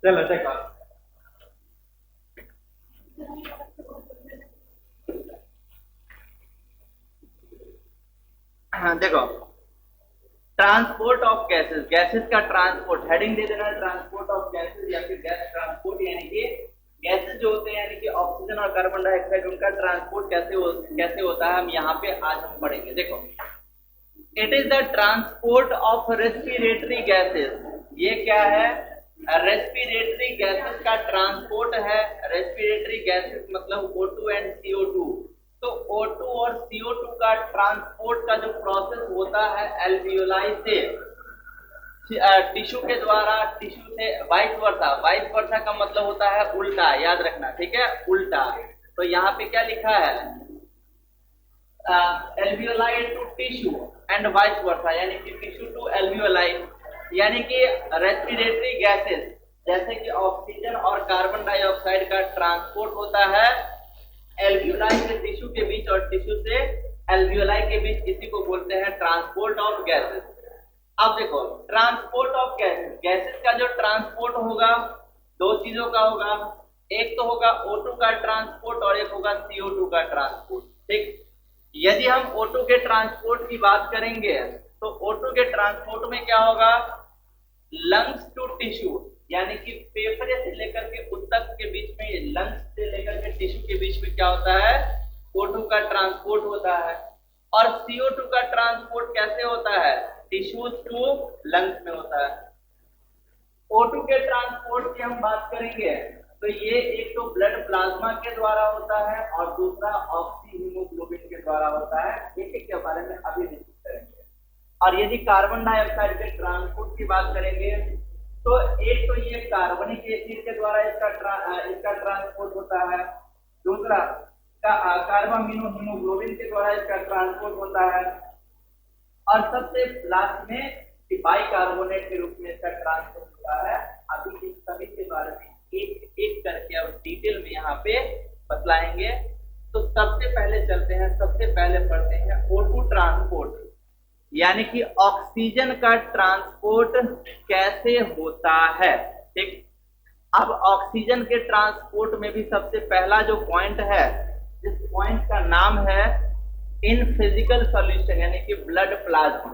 चलो देखो। हाँ देखो, ट्रांसपोर्ट ऑफ गैसेस, गैसेस का ट्रांसपोर्ट, हेडिंग दे देना ट्रांसपोर्ट ऑफ गैसेस या फिर गैस ट्रांसपोर्ट, यानी कि गैसेस जो होते हैं यानी कि ऑक्सीजन और कार्बन डाइऑक्साइड, उनका ट्रांसपोर्ट कैसे होता है, हम यहाँ पे आज हम पढ़ेंगे। देखो, it is the transport of respiratory gases. ये क्या है? रेस्पिरेटरी गैसेस का ट्रांसपोर्ट है। रेस्पिरेटरी गैसेस मतलब O2 एंड CO2। तो O2 और CO2 का ट्रांसपोर्ट का जो प्रोसेस होता है एल्वियोलाई से टिश्यू के द्वारा, टिश्यू से वाइस वर्सा। वाइस वर्सा का मतलब होता है उल्टा, याद रखना, ठीक है, उल्टा। तो यहाँ पे क्या लिखा है? Alveoli to tissue and vice versa, यानी कि टिश्यू टू एल्वियोलाई, यानी कि रेस्पिरेटरी गैसेस जैसे कि ऑक्सीजन और कार्बन डाइऑक्साइड का ट्रांसपोर्ट होता है एल्वियोलाई से टिश्यू के बीच और टिश्यू से एल्वियोलाई के बीच, इसी को बोलते हैं ट्रांसपोर्ट ऑफ गैसेस। अब देखो, ट्रांसपोर्ट ऑफ गैसेस, गैसेस का जो ट्रांसपोर्ट होगा दो चीजों का होगा। एक तो होगा O2 का ट्रांसपोर्ट और एक होगा CO2 का ट्रांसपोर्ट, ठीक। यदि हम O2 के ट्रांसपोर्ट की बात करेंगे तो O2 के ट्रांसपोर्ट में क्या होगा? लंग्स टू टिश्यू, यानी कि फेफड़े से लेकर के ऊतक के बीच में, लंग्स से लेकर के टिश्यू के बीच में क्या होता है? O2 का ट्रांसपोर्ट होता है। और CO2 का ट्रांसपोर्ट कैसे होता है? टिश्यूज टू लंग्स में होता है। O2 के ट्रांसपोर्ट की हम बात करेंगे तो ये एक तो ब्लड प्लाज्मा के द्वारा होता है और दूसरा ऑक्सी हीमोग्लोबिन के द्वारा होता है। एक एक के बारे में अभी डिस्कस करेंगे। और यदि कार्बन डाइऑक्साइड के ट्रांसपोर्ट की बात करेंगे तो एक तो ये कार्बनिक एसिड के द्वारा इसका ट्रांसपोर्ट होता है। दूसरा कार्बन हीमोग्लोबिन के द्वारा इसका ट्रांसपोर्ट होता है। और सबसे लास्ट में बाइकार्बोनेट के रूप में इसका ट्रांसपोर्ट होता है। अभी इन सभी के बारे में एक एक करके अब डिटेल में यहाँ पे बतलाएंगे। तो सबसे पहले चलते हैं, सबसे पहले पढ़ते हैं O2 ट्रांसपोर्ट, यानी कि ऑक्सीजन का ट्रांसपोर्ट कैसे होता है, ठीक। अब ऑक्सीजन के ट्रांसपोर्ट में भी सबसे पहला जो पॉइंट है, इस पॉइंट का नाम है इन फिजिकल सॉल्यूशन, यानी कि ब्लड प्लाज्मा।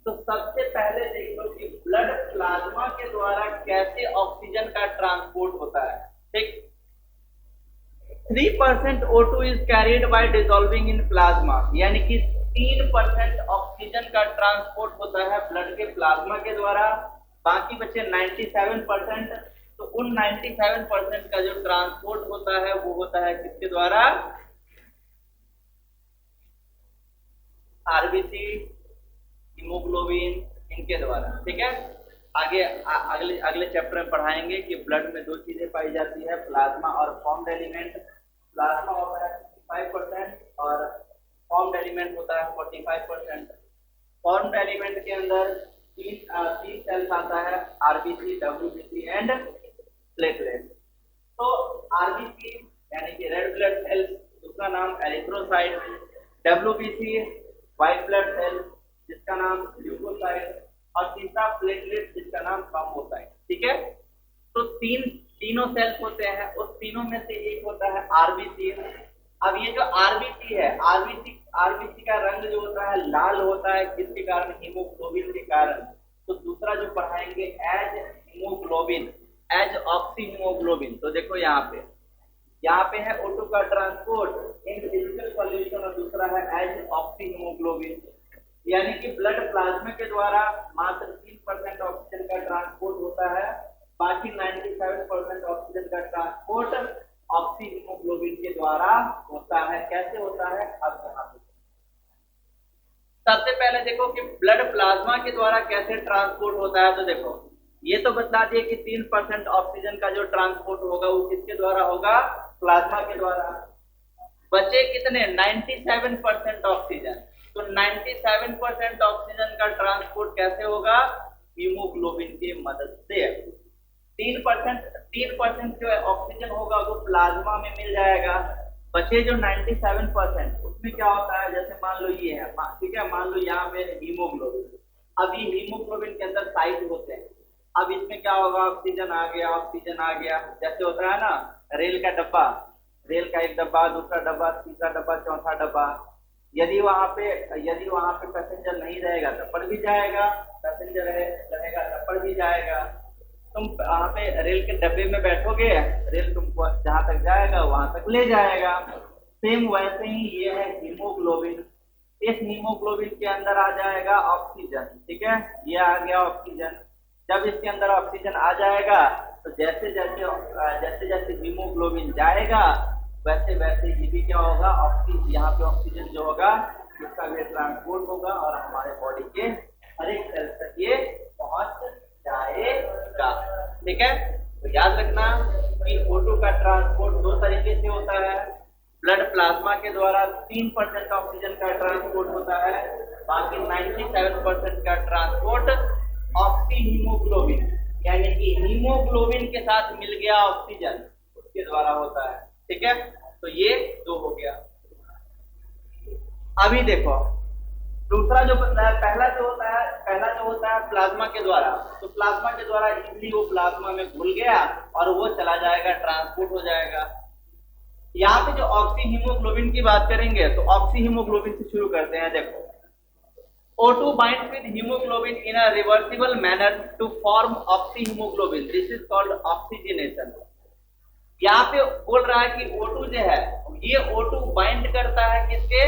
तो सबसे पहले देख लो कि ब्लड प्लाज्मा के द्वारा कैसे ऑक्सीजन का ट्रांसपोर्ट होता है, ठीक। 3% O2 is carried by dissolving in plasma, यानी कि 3% ऑक्सीजन का ट्रांसपोर्ट होता है ब्लड के प्लाज्मा के द्वारा। बाकी बचे 97%। तो उन 97% का जो ट्रांसपोर्ट होता है वो होता है किसके द्वारा? आरबीसी, हीमोग्लोबिन, इनके द्वारा, ठीक है। आगे अगले अगले चैप्टर में पढ़ाएंगे कि ब्लड में दो चीजें पाई जाती है, प्लाज्मा और फॉर्म्ड एलिमेंट। प्लाज्मा होता है 65% और फॉर्म्ड एलिमेंट होता है 45%। फॉर्म्ड एलिमेंट के अंदर तीन सेल्स आता है, आरबीसी, डब्ल्यूबीसी एंड प्लेटलेट। तो आरबीसी यानी कि रेड ब्लड सेल्स, दूसरा नाम erythrocyte. WBC white blood cell जिसका नाम ल्यूकोसाइट, और तीसरा प्लेटलेट जिसका नाम थ्रोम्बोसाइट, ठीक है। तो तीनों सेल्स होते हैं, उस तीनों में से एक होता है आरबीसी। अब ये जो आरबीसी है, आरबीसी का रंग जो होता है लाल होता है, किसके कारण? हीमोग्लोबिन के कारण। तो दूसरा जो पढ़ाएंगे as haemoglobin, as oxyhaemoglobin. तो देखो यहाँ पे है O2 का ट्रांसपोर्ट इन फिजिकल सॉल्यूशन और दूसरा है एज ऑक्सी हीमोग्लोबिन, यानी कि ब्लड प्लाज्मा के द्वारा मात्र 3% ऑक्सीजन का ट्रांसपोर्ट होता है। बाकी 97% ऑक्सीजन का ट्रांसपोर्ट ऑक्सी हीमोग्लोबिन के द्वारा होता है। कैसे होता है अब यहाँ पे सबसे पहले देखो कि ब्लड प्लाज्मा के द्वारा कैसे ट्रांसपोर्ट होता है। तो देखो, ये तो बता दिए कि 3% ऑक्सीजन का जो ट्रांसपोर्ट होगा वो किसके द्वारा होगा? प्लाज्मा के द्वारा। बचे कितने? 97% ऑक्सीजन। तो 97% ऑक्सीजन का ट्रांसपोर्ट कैसे होगा? हीमोग्लोबिन की मदद से। 3% जो ऑक्सीजन होगा वो प्लाज्मा में मिल जाएगा। बचे जो 97% उसमें क्या होता है? जैसे मान लो ये है, ठीक है, मान लो यहाँ पे हीमोग्लोबिन। अब ये हीमोग्लोबिन के अंदर साइट होते हैं, अब इसमें क्या होगा, ऑक्सीजन आ गया, ऑक्सीजन आ गया, जैसे होता है ना रेल का डब्बा, रेल का एक डब्बा, दूसरा डब्बा, तीसरा डब्बा, चौथा डब्बा। यदि वहां पे पैसेंजर नहीं रहेगा तब भी जाएगा, पैसेंजर रहेगा तब भी जाएगा। तुम वहां पे रेल के डब्बे में बैठोगे, रेल तुमको जहां तक जाएगा वहां तक ले जाएगा। सेम वैसे ही ये है हीमोग्लोबिन। इस हीमोग्लोबिन के अंदर आ जाएगा ऑक्सीजन, ठीक है, ये आ गया ऑक्सीजन। जब इसके अंदर ऑक्सीजन आ जाएगा तो जैसे जैसे हीमोग्लोबिन जाएगा वैसे वैसे ये भी क्या होगा, ऑक्सीजन, यहाँ पे ऑक्सीजन जो होगा इसका भी ट्रांसपोर्ट होगा और हमारे बॉडी के हर एक सेल तक ये पहुंच जाएगा। ठीक है, तो याद रखना कि O2 का ट्रांसपोर्ट दो तरीके से होता है। ब्लड प्लाज्मा के द्वारा 3% ऑक्सीजन का ट्रांसपोर्ट होता है, बाकी 97% का ट्रांसपोर्ट ऑक्सी हीमोग्लोबिन यानी कि हीमोग्लोबिन के साथ मिल गया ऑक्सीजन उसके द्वारा होता है। ठीक है, तो ये दो हो गया। अभी देखो दूसरा जो पहला जो होता है प्लाज्मा के द्वारा, तो प्लाज्मा के द्वारा इजीली वो प्लाज्मा में घुल गया और वो चला जाएगा, ट्रांसपोर्ट हो जाएगा। यहाँ पे जो ऑक्सी हीमोग्लोबिन की बात करेंगे तो ऑक्सी हीमोग्लोबिन से शुरू करते हैं। देखो O2 binds with hemoglobin in a reversible manner to form oxyhemoglobin. This is called oxygenation. यहाँ पे बोल रहा है कि O2 जो है ये O2 बाइंड करता है किसके,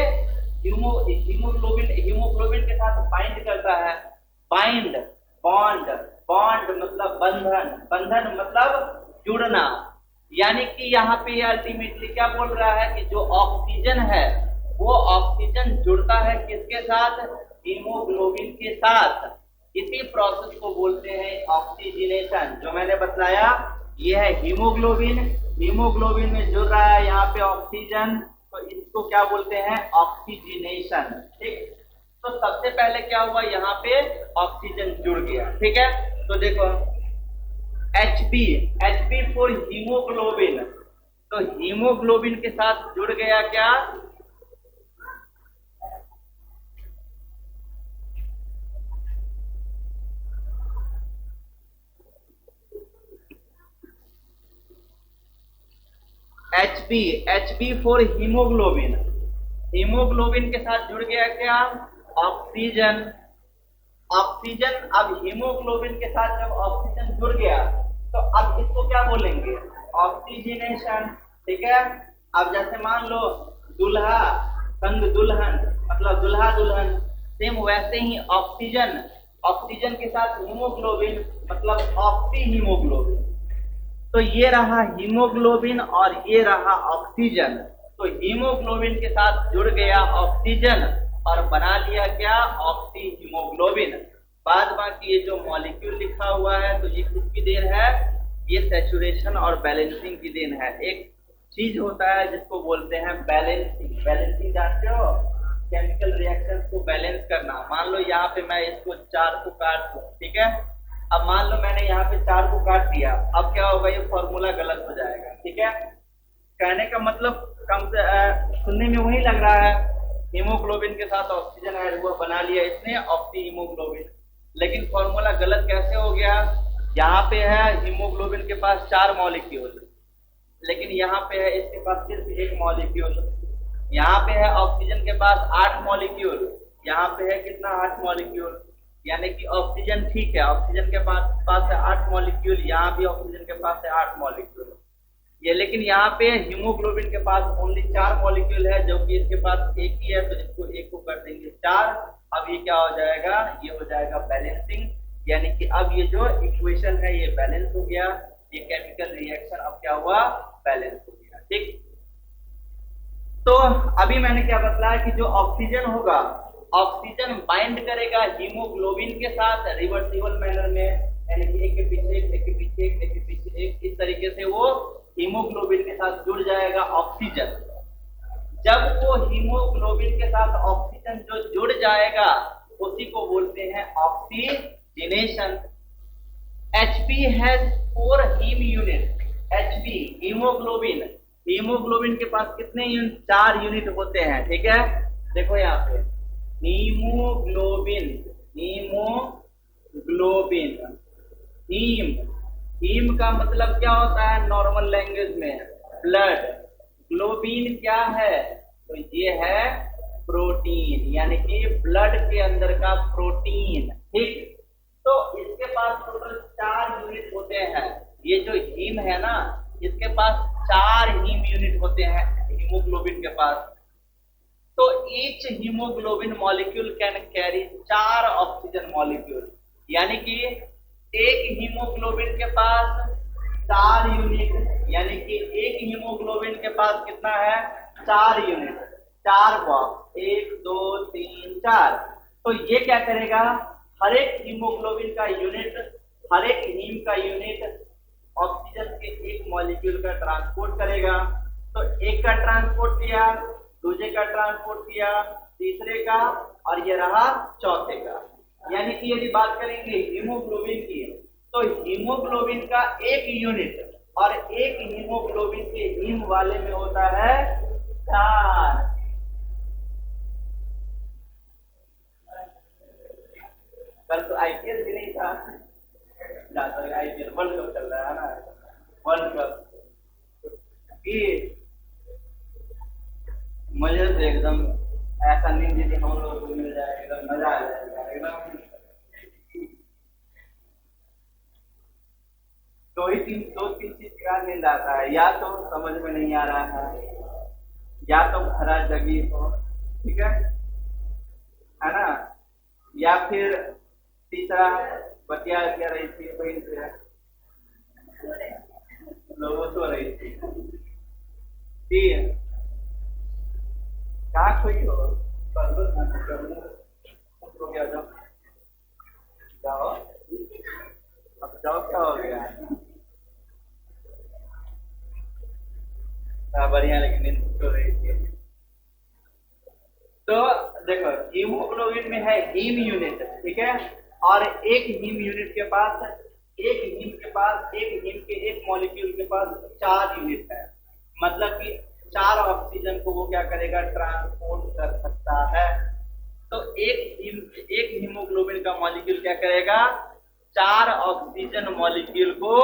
हीमोग्लोबिन के साथ बाइंड करता है। बाइंड, बॉन्ड, बॉन्ड मतलब बंधन, बंधन मतलब जुड़ना। यानी कि यहाँ पे अल्टीमेटली क्या बोल रहा है कि जो ऑक्सीजन है वो ऑक्सीजन जुड़ता है किसके साथ, हीमोग्लोबिन के साथ। इसी प्रोसेस को बोलते हैं ऑक्सीजनेशन। जो मैंने बताया ये है हीमोग्लोबिन, हीमोग्लोबिन में जुड़ रहा है यहाँ पे ऑक्सीजन, तो इसको क्या बोलते हैं, ऑक्सीजनेशन। ठीक, तो सबसे पहले क्या हुआ, यहाँ पे ऑक्सीजन जुड़ गया। ठीक है, तो देखो Hb फॉर हीमोग्लोबिन, तो हीमोग्लोबिन के साथ जुड़ गया क्या, Hb फॉर हीमोग्लोबिन, हीमोग्लोबिन के साथ जुड़ गया क्या, ऑक्सीजन। ऑक्सीजन, अब हीमोग्लोबिन के साथ जब ऑक्सीजन जुड़ गया तो अब इसको क्या बोलेंगे, ऑक्सीजनेशन। ठीक है, अब जैसे मान लो दुल्हा संग दुल्हन मतलब दुल्हा दुल्हन, सेम वैसे ही ऑक्सीजन, ऑक्सीजन के साथ हीमोग्लोबिन मतलब ऑक्सी हीमोग्लोबिन। तो ये रहा हीमोग्लोबिन और ये रहा ऑक्सीजन। तो हीमोग्लोबिन के साथ जुड़ गया ऑक्सीजन और बना लिया क्या, ऑक्सी हीमोग्लोबिन। बाद बाकी ये जो मॉलिक्यूल लिखा हुआ है तो ये किसकी देन है, ये सैचुरेशन और बैलेंसिंग की देन है। एक चीज होता है जिसको बोलते हैं बैलेंसिंग। बैलेंसिंग जानते हो, केमिकल रिएक्शंस को बैलेंस करना। मान लो यहाँ पे मैं इसको 4 को काट दूं, ठीक है, अब मान लो मैंने यहाँ पे 4 को काट दिया, अब क्या होगा, ये फॉर्मूला गलत हो जाएगा। ठीक है, कहने का मतलब कम से सुनने में वही लग रहा है, हीमोग्लोबिन के साथ ऑक्सीजन ऐड हुआ, बना लिया इसने ऑक्सी हीमोग्लोबिन, लेकिन फॉर्मूला गलत कैसे हो गया। यहाँ पे है हीमोग्लोबिन के पास 4 मॉलिक्यूल, लेकिन यहाँ पे है इसके पास सिर्फ 1 मॉलिक्यूल। यहाँ पे है ऑक्सीजन के पास 8 मॉलिक्यूल, यहाँ पे है कितना, 8 मॉलिक्यूल। यानी कि ऑक्सीजन ठीक है, ऑक्सीजन के पास है 8 मॉलिक्यूल, यहाँ भी ऑक्सीजन के पास है 8 मॉलिक्यूल ये, लेकिन यहाँ पे हीमोग्लोबिन के पास ओनली 4 मॉलिक्यूल है, जो कि इसके पास एक ही है, तो इसको एक को कर देंगे 4। अब ये क्या हो जाएगा, ये हो जाएगा बैलेंसिंग, यानी कि अब ये जो इक्वेशन है ये बैलेंस हो गया, ये केमिकल रिएक्शन अब क्या हुआ, बैलेंस हो गया। ठीक, तो अभी मैंने क्या बताया कि जो ऑक्सीजन होगा, ऑक्सीजन बाइंड करेगा हीमोग्लोबिन के साथ रिवर्सिबल मैनर में, यानी कि एक के पीछे एक, एक के पीछे एक, एक के पीछे एक, इस तरीके से वो हीमोग्लोबिन के साथ जुड़ जाएगा ऑक्सीजन। जब वो हीमोग्लोबिन के साथ ऑक्सीजन जो जुड़ जाएगा उसी को बोलते हैं oxygenation. Hb has 4 haem unit. Hb haemoglobin, haemoglobin के पास कितने यूनिट, 4 यूनिट होते हैं। ठीक है, देखो यहाँ पे हीमोग्लोबिन, हीमोग्लोबिन हीम। हीम का मतलब क्या होता है नॉर्मल लैंग्वेज में? ब्लड। ग्लोबिन क्या है? तो ये है प्रोटीन, यानी कि ब्लड के अंदर का प्रोटीन। ठीक, तो इसके पास टोटल 4 यूनिट होते हैं। ये जो हीम है ना, इसके पास 4 हीम यूनिट होते हैं हीमोग्लोबिन के पास। तो each haemoglobin molecule can carry 4 oxygen molecule, यानी कि एक हीमोग्लोबिन के पास 4 यूनिट, यानी कि एक हीमोग्लोबिन के पास कितना है? 4 यूनिट, 4 बॉक्स, 1 2 3 4। तो ये क्या करेगा? हर एक हीमोग्लोबिन का यूनिट, हर एक हीम का यूनिट ऑक्सीजन के एक मॉलिक्यूल का ट्रांसपोर्ट करेगा। तो एक का ट्रांसपोर्ट किया, दूसरे का ट्रांसपोर्ट किया, तीसरे का, और ये रहा चौथे का। यानी कि यदि बात करेंगे हीमोग्लोबिन की, तो हीमोग्लोबिन का एक यूनिट और एक हीमोग्लोबिन के हीम वाले में होता है 4। कल तो आईपीएल भी नहीं था, आईपीएल वर्ल्ड कप चल रहा है ना, वर्ल्ड कप की मुझे तो एकदम ऐसा नींद यदि हम लोग को मिल जाए एकदम मजा आ जाएगा एकदम। दो तीन चीज का नींद आता है, या तो समझ में नहीं आ रहा है, या तो भरा जगी हो, ठीक है ना, या फिर तीसरा बतिया क्या रही थी वही से लोगों सो रही थी। क्या खोई हो गया जब जाओ, अब जाओ क्या हो गया? बढ़िया, लेकिन नींद सो रही थी। तो देखो हीमोग्लोबिन में है हीम यूनिट, ठीक है, और एक हीम यूनिट के पास, एक हीम के पास, एक हीम के एक मॉलिक्यूल के पास 4 यूनिट है। मतलब कि 4 ऑक्सीजन को वो क्या करेगा? ट्रांसपोर्ट कर सकता है। तो एक हीमोग्लोबिन का मॉलिक्यूल क्या करेगा? 4 ऑक्सीजन मॉलिक्यूल को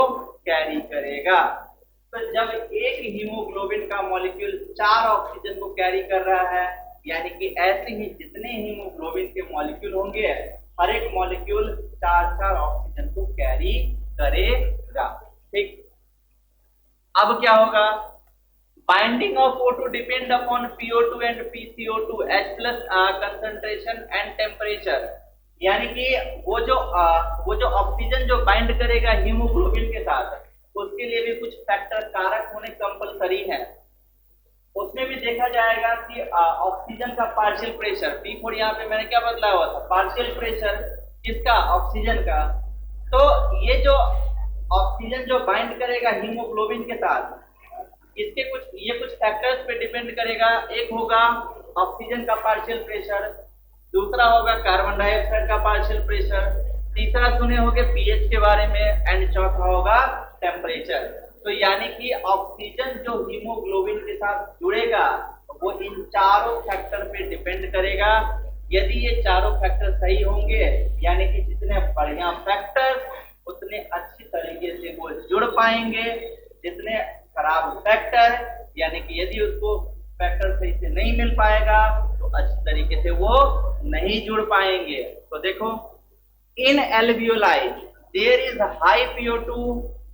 कैरी करेगा। तो जब एक हीमोग्लोबिन का मॉलिक्यूल 4 ऑक्सीजन को कैरी कर रहा है, यानी कि ऐसे ही जितने हीमोग्लोबिन के मॉलिक्यूल होंगे, हर एक मॉलिक्यूल 4 ऑक्सीजन को कैरी करेगा। ठीक, अब क्या होगा? Binding of O2 depend upon PO2 and PCO2 H+ concentration and temperature. यानी कि वो जो ऑक्सीजन जो बाइंड करेगा हीमोग्लोबिन के साथ, उसके लिए भी कुछ फैक्टर कारक होने कंपलसरी है। उसमें भी देखा जाएगा कि ऑक्सीजन का पार्शियल प्रेशर, P4 यहाँ पे मैंने क्या बदला हुआ था? पार्शियल प्रेशर किसका? ऑक्सीजन का। तो ये जो ऑक्सीजन जो बाइंड करेगा हीमोग्लोबिन के साथ, ये कुछ फैक्टर्स पे डिपेंड करेगा। एक होगा ऑक्सीजन का पार्शियल प्रेशर, दूसरा होगा कार्बन डाइऑक्साइड का पार्शियल प्रेशर, तीसरा सुने होंगे पीएच के बारे में, एंड चौथा होगा टेम्परेचर। तो यानी कि ऑक्सीजन जो हीमोग्लोबिन के साथ जुड़ेगा वो इन चारों फैक्टर पे डिपेंड करेगा। यदि ये चारों फैक्टर सही होंगे, यानी कि जितने बढ़िया फैक्टर उतने अच्छी तरीके से वो जुड़ पाएंगे, जितने खराब फैक्टर, यानी कि यदि उसको फैक्टर सही से नहीं मिल पाएगा तो अच्छी तरीके से वो नहीं जुड़ पाएंगे। तो देखो, in alveoli there is high PO2,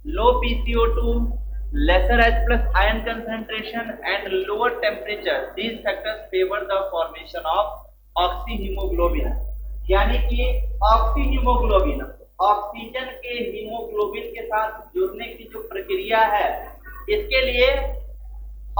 low PCO2, lesser H+ ion concentration and lower temperature. These factors favor the formation of oxyhemoglobin. यानी कि ऑक्सीहीमोग्लोबिन, ऑक्सीजन के हीमोग्लोबिन के साथ जुड़ने की जो प्रक्रिया है, इसके लिए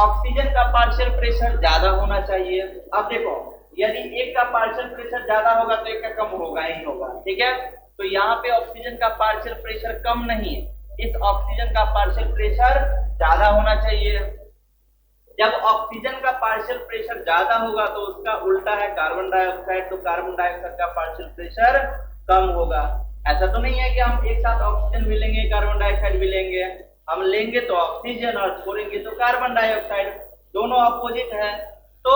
ऑक्सीजन का पार्शियल प्रेशर ज्यादा होना चाहिए। अब देखो, यदि एक का पार्शियल प्रेशर ज्यादा होगा तो एक का कम होगा ही होगा, ठीक है। तो यहाँ पे ऑक्सीजन का पार्शियल प्रेशर कम नहीं है, इस ऑक्सीजन का पार्शियल प्रेशर ज्यादा होना चाहिए। जब ऑक्सीजन का पार्शियल प्रेशर ज्यादा होगा तो उसका उल्टा है कार्बन डाइऑक्साइड, तो कार्बन डाइऑक्साइड का पार्शियल प्रेशर कम होगा। ऐसा तो नहीं है कि हम एक साथ ऑक्सीजन भी लेंगे कार्बन डाइऑक्साइड भी लेंगे, हम लेंगे तो ऑक्सीजन और छोड़ेंगे तो कार्बन डाइऑक्साइड, दोनों अपोजिट है। तो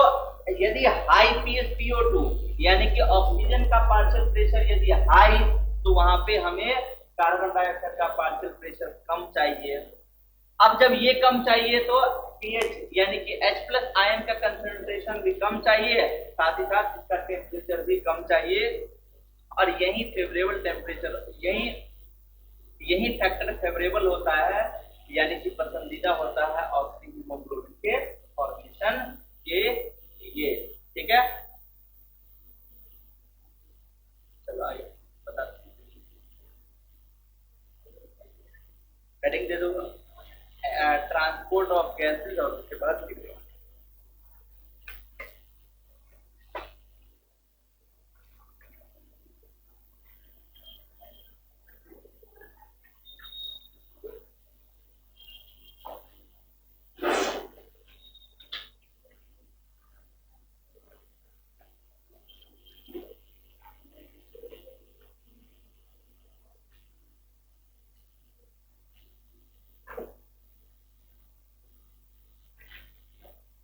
यदि हाई PO2 यानी कि ऑक्सीजन का पार्शियल प्रेशर यदि हाई, तो वहां पे हमें कार्बन डाइऑक्साइड का पार्शियल प्रेशर कम चाहिए। अब जब ये कम चाहिए तो पीएच यानी कि H प्लस आयन का कंसंट्रेशन भी कम चाहिए, साथ ही साथ इसका टेम्परेचर भी कम चाहिए। और यही फेवरेबल टेम्परेचर, यही यही फैक्टर फेवरेबल होता है, यानी कि पसंदीदा होता है ऑक्सीजन हीमोग्लोबिन के फॉर्मेशन के लिए। ठीक है, चलो आइए बताते हैं। हेडिंग दे दूंगा, ट्रांसपोर्ट ऑफ गैसेज, और उसके बाद लिख दूंगा।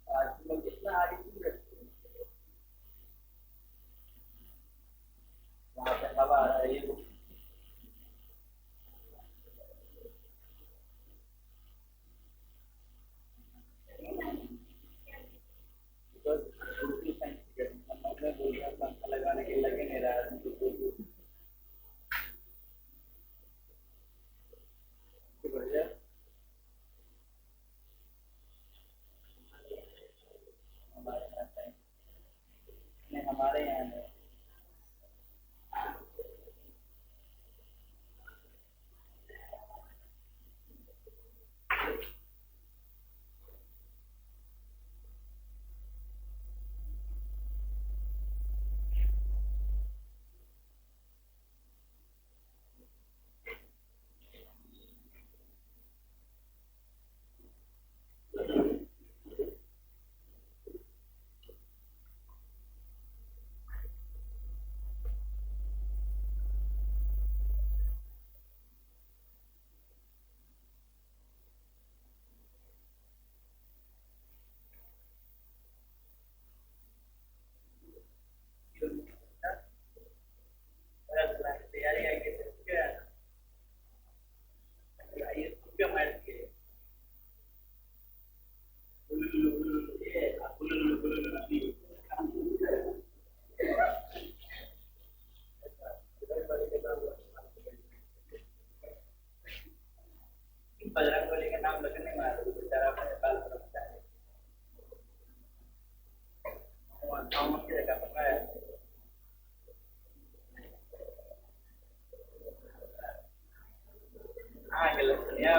आज तुम लोग इतना आगे क्यों रखते हो? वहाँ पे हवा आ रहा है, ये दूसरी साइंस की मतलब बोल रहा पंखा लगाने के लगे नहीं रहा है, बढ़िया। हमारे यहाँ साइंस नहीं, हमारे यहाँ नहीं। तैयारी आएगी क्या? ये क्या मैच के बजरंग बली का नाम लगने में तो बेचारा अपने बाल तरफ जाए, वहाँ की जगह पर है। हाँ गलत सुनिया।